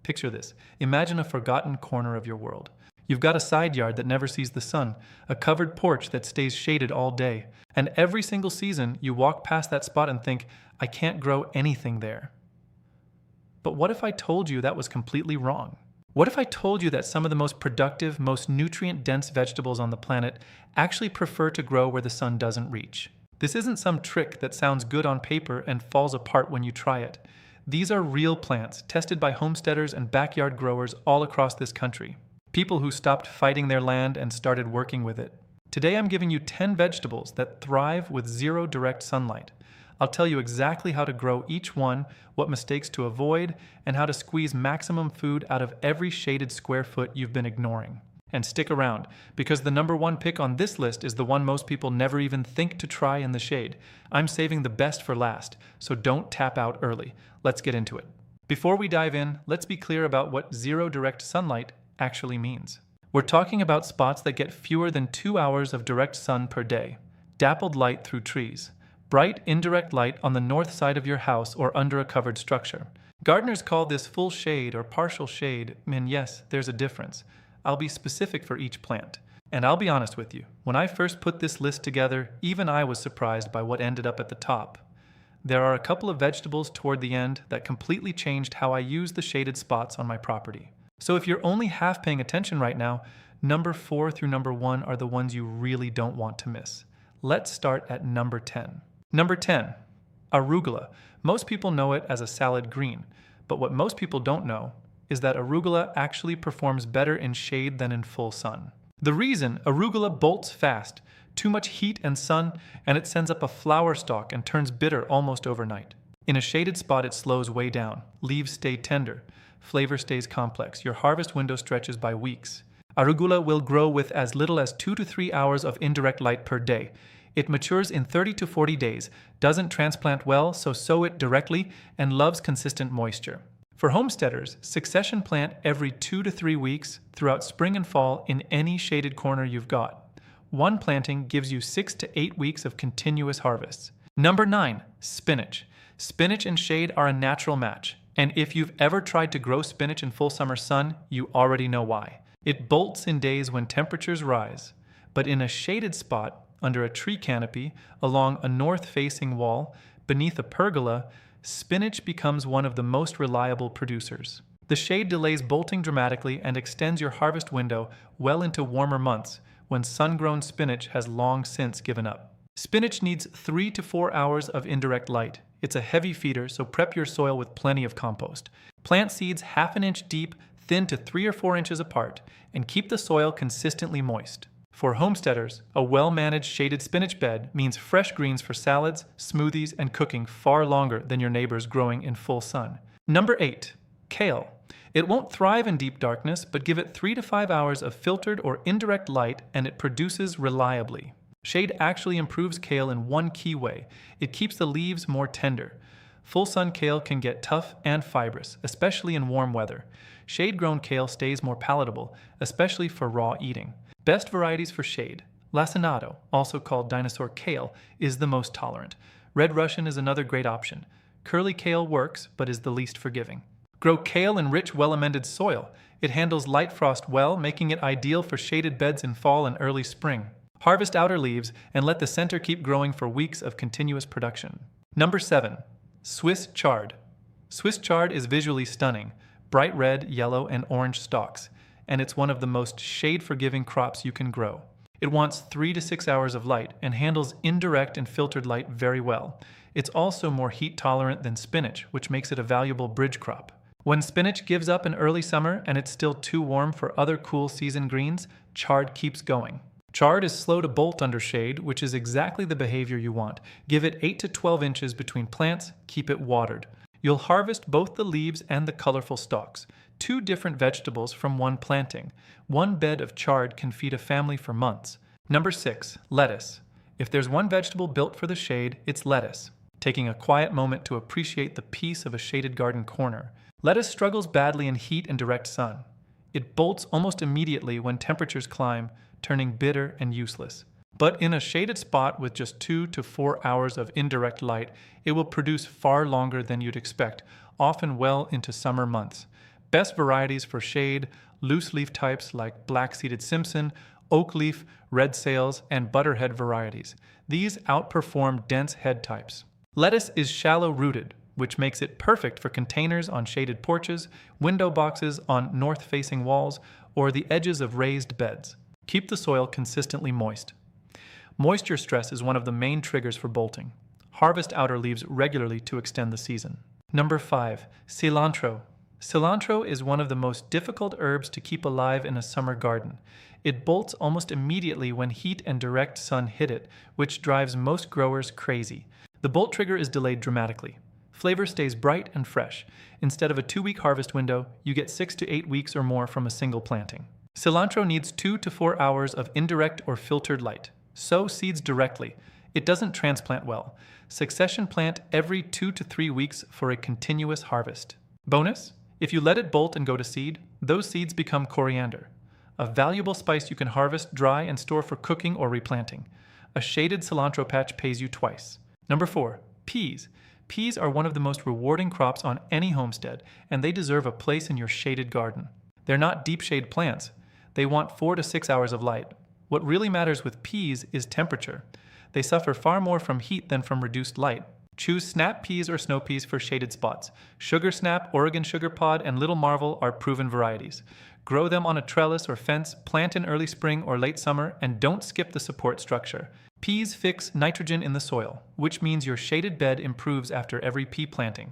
Picture this. Imagine a forgotten corner of your world. You've got a side yard that never sees the sun, a covered porch that stays shaded all day, and every single season you walk past that spot and think, I can't grow anything there. But what if I told you that was completely wrong? What if I told you that some of the most productive, most nutrient-dense vegetables on the planet actually prefer to grow where the sun doesn't reach? This isn't some trick that sounds good on paper and falls apart when you try it. These are real plants tested by homesteaders and backyard growers all across this country. People who stopped fighting their land and started working with it. Today I'm giving you 10 vegetables that thrive with zero direct sunlight. I'll tell you exactly how to grow each one, what mistakes to avoid, and how to squeeze maximum food out of every shaded square foot you've been ignoring. And stick around, because the number one pick on this list is the one most people never even think to try in the shade. I'm saving the best for last, so don't tap out early. Let's get into it. Before we dive in, let's be clear about what zero direct sunlight actually means. We're talking about spots that get fewer than 2 hours of direct sun per day. Dappled light through trees. Bright, indirect light on the north side of your house or under a covered structure. Gardeners call this full shade or partial shade, and yes, there's a difference. I'll be specific for each plant. And I'll be honest with you, when I first put this list together, even I was surprised by what ended up at the top. There are a couple of vegetables toward the end that completely changed how I use the shaded spots on my property. So if you're only half paying attention right now, number 4 through number 1 are the ones you really don't want to miss. Let's start at number 10. Number 10, arugula. Most people know it as a salad green, but what most people don't know is that arugula actually performs better in shade than in full sun. The reason, arugula bolts fast, too much heat and sun, and it sends up a flower stalk and turns bitter almost overnight. In a shaded spot it slows way down, leaves stay tender, flavor stays complex, your harvest window stretches by weeks. Arugula will grow with as little as 2 to 3 hours of indirect light per day. It matures in 30 to 40 days, doesn't transplant well, so sow it directly, and loves consistent moisture. For homesteaders, succession plant every 2 to 3 weeks throughout spring and fall in any shaded corner you've got. One planting gives you 6 to 8 weeks of continuous harvests. Number 9, spinach. Spinach and shade are a natural match, and if you've ever tried to grow spinach in full summer sun, you already know why. It bolts in days when temperatures rise, but in a shaded spot, under a tree canopy, along a north-facing wall, beneath a pergola, spinach becomes one of the most reliable producers. The shade delays bolting dramatically and extends your harvest window well into warmer months, when sun-grown spinach has long since given up. Spinach needs 3 to 4 hours of indirect light. It's a heavy feeder, so prep your soil with plenty of compost. Plant seeds half an inch deep, thin to 3 or 4 inches apart, and keep the soil consistently moist. For homesteaders, a well-managed shaded spinach bed means fresh greens for salads, smoothies, and cooking far longer than your neighbors growing in full sun. Number 8, kale. It won't thrive in deep darkness, but give it 3 to 5 hours of filtered or indirect light and it produces reliably. Shade actually improves kale in one key way. It keeps the leaves more tender. Full sun kale can get tough and fibrous, especially in warm weather. Shade-grown kale stays more palatable, especially for raw eating. Best varieties for shade. Lacinato, also called dinosaur kale, is the most tolerant. Red Russian is another great option. Curly kale works, but is the least forgiving. Grow kale in rich, well-amended soil. It handles light frost well, making it ideal for shaded beds in fall and early spring. Harvest outer leaves and let the center keep growing for weeks of continuous production. Number 7, Swiss chard. Swiss chard is visually stunning, bright red, yellow, and orange stalks, and it's one of the most shade-forgiving crops you can grow. It wants 3 to 6 hours of light and handles indirect and filtered light very well. It's also more heat-tolerant than spinach, which makes it a valuable bridge crop. When spinach gives up in early summer and it's still too warm for other cool season greens, chard keeps going. Chard is slow to bolt under shade, which is exactly the behavior you want. Give it 8 to 12 inches between plants, keep it watered. You'll harvest both the leaves and the colorful stalks. 2 different vegetables from one planting. One bed of chard can feed a family for months. Number 6, lettuce. If there's one vegetable built for the shade, it's lettuce. Taking a quiet moment to appreciate the peace of a shaded garden corner. Lettuce struggles badly in heat and direct sun. It bolts almost immediately when temperatures climb, turning bitter and useless. But in a shaded spot with just 2 to 4 hours of indirect light, it will produce far longer than you'd expect, often well into summer months. Best varieties for shade, loose leaf types like black-seeded Simpson, oak leaf, red sails, and butterhead varieties. These outperform dense head types. Lettuce is shallow-rooted, which makes it perfect for containers on shaded porches, window boxes on north-facing walls, or the edges of raised beds. Keep the soil consistently moist. Moisture stress is one of the main triggers for bolting. Harvest outer leaves regularly to extend the season. Number 5. Cilantro. Cilantro is one of the most difficult herbs to keep alive in a summer garden. It bolts almost immediately when heat and direct sun hit it, which drives most growers crazy. The bolt trigger is delayed dramatically. Flavor stays bright and fresh. Instead of a 2-week harvest window, you get 6 to 8 weeks or more from a single planting. Cilantro needs 2 to 4 hours of indirect or filtered light. Sow seeds directly. It doesn't transplant well. Succession plant every 2 to 3 weeks for a continuous harvest. Bonus: if you let it bolt and go to seed, those seeds become coriander, a valuable spice you can harvest, dry, and store for cooking or replanting. A shaded cilantro patch pays you twice. Number 4. Peas. Peas are one of the most rewarding crops on any homestead, and they deserve a place in your shaded garden. They're not deep shade plants. They want 4 to 6 hours of light. What really matters with peas is temperature. They suffer far more from heat than from reduced light. Choose snap peas or snow peas for shaded spots. Sugar snap, Oregon sugar pod, and little marvel are proven varieties. Grow them on a trellis or fence, plant in early spring or late summer, and don't skip the support structure. Peas fix nitrogen in the soil, which means your shaded bed improves after every pea planting.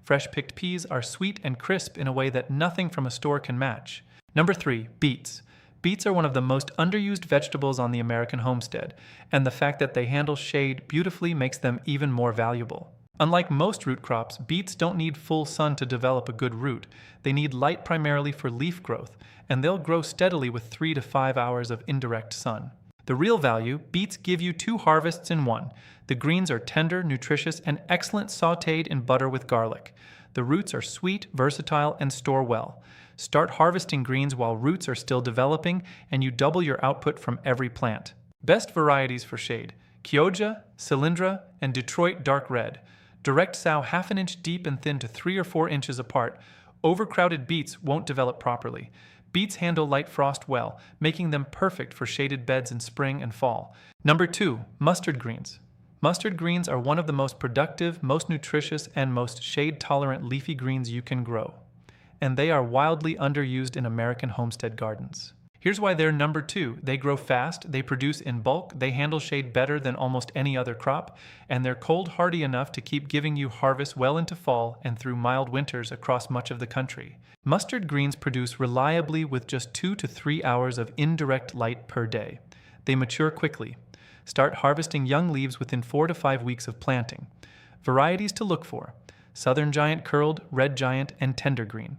Fresh-picked peas are sweet and crisp in a way that nothing from a store can match. Number 3. Beets. Beets are one of the most underused vegetables on the American homestead, and the fact that they handle shade beautifully makes them even more valuable. Unlike most root crops, beets don't need full sun to develop a good root. They need light primarily for leaf growth, and they'll grow steadily with 3 to 5 hours of indirect sun. The real value: beets give you 2 harvests in one. The greens are tender, nutritious, and excellent sautéed in butter with garlic. The roots are sweet, versatile, and store well. Start harvesting greens while roots are still developing, and you double your output from every plant. Best varieties for shade: Chioggia, Cilantro, and Detroit Dark Red. Direct sow 1/2 inch deep and thin to 3 or 4 inches apart. Overcrowded beets won't develop properly. Beets handle light frost well, making them perfect for shaded beds in spring and fall. Number 2. Mustard greens. Mustard greens are one of the most productive, most nutritious, and most shade-tolerant leafy greens you can grow. And they are wildly underused in American homestead gardens. Here's why they're number 2. They grow fast, they produce in bulk, they handle shade better than almost any other crop, and they're cold hardy enough to keep giving you harvest well into fall and through mild winters across much of the country. Mustard greens produce reliably with just 2 to 3 hours of indirect light per day. They mature quickly. Start harvesting young leaves within 4 to 5 weeks of planting. Varieties to look for: Southern Giant curled, Red Giant, and Tender Green.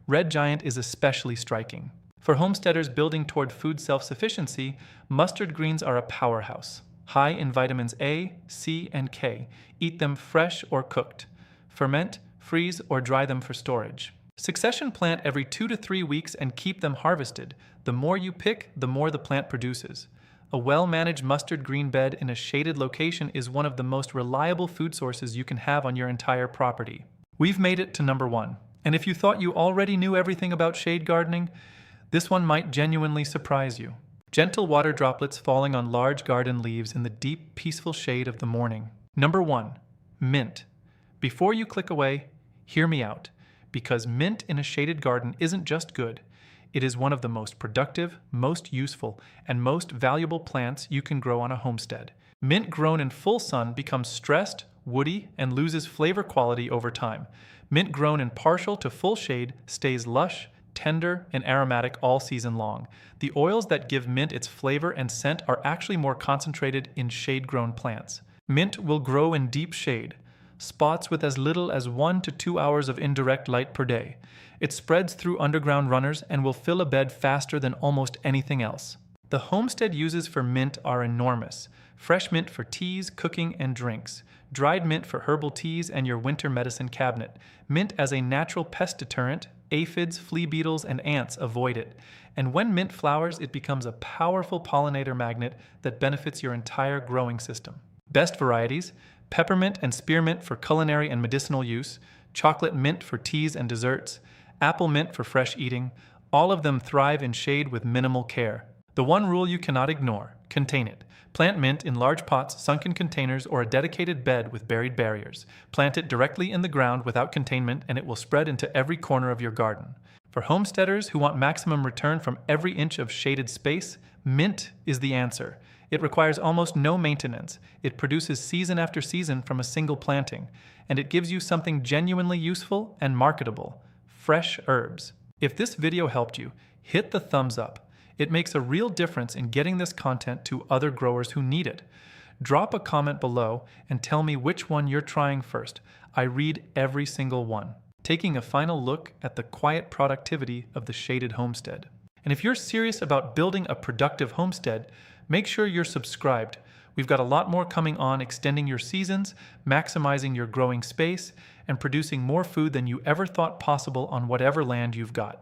Red Giant is especially striking. For homesteaders building toward food self-sufficiency, mustard greens are a powerhouse. High in vitamins A, C, and K. Eat them fresh or cooked. Ferment, freeze, or dry them for storage. Succession plant every 2 to 3 weeks and keep them harvested. The more you pick, the more the plant produces. A well-managed mustard green bed in a shaded location is one of the most reliable food sources you can have on your entire property. We've made it to number 1. And if you thought you already knew everything about shade gardening, this one might genuinely surprise you. Gentle water droplets falling on large garden leaves in the deep, peaceful shade of the morning. Number 1. Mint. Before you click away, hear me out. Because mint in a shaded garden isn't just good. It is one of the most productive, most useful, and most valuable plants you can grow on a homestead. Mint grown in full sun becomes stressed, woody, and loses flavor quality over time. Mint grown in partial to full shade stays lush, tender, and aromatic all season long. The oils that give mint its flavor and scent are actually more concentrated in shade-grown plants. Mint will grow in deep shade, spots with as little as 1 to 2 hours of indirect light per day. It spreads through underground runners and will fill a bed faster than almost anything else. The homestead uses for mint are enormous. Fresh mint for teas, cooking, and drinks. Dried mint for herbal teas and your winter medicine cabinet. Mint as a natural pest deterrent. Aphids, flea beetles, and ants avoid it. And when mint flowers, it becomes a powerful pollinator magnet that benefits your entire growing system. Best varieties: peppermint and spearmint for culinary and medicinal use, chocolate mint for teas and desserts, apple mint for fresh eating, all of them thrive in shade with minimal care. The one rule you cannot ignore: contain it. Plant mint in large pots, sunken containers, or a dedicated bed with buried barriers. Plant it directly in the ground without containment and it will spread into every corner of your garden. For homesteaders who want maximum return from every inch of shaded space, mint is the answer. It requires almost no maintenance. It produces season after season from a single planting, and it gives you something genuinely useful and marketable: fresh herbs. If this video helped you, hit the thumbs up. It makes a real difference in getting this content to other growers who need it. Drop a comment below and tell me which one you're trying first. I read every single one. Taking a final look at the quiet productivity of the shaded homestead. And if you're serious about building a productive homestead, make sure you're subscribed. We've got a lot more coming on, extending your seasons, maximizing your growing space, and producing more food than you ever thought possible on whatever land you've got.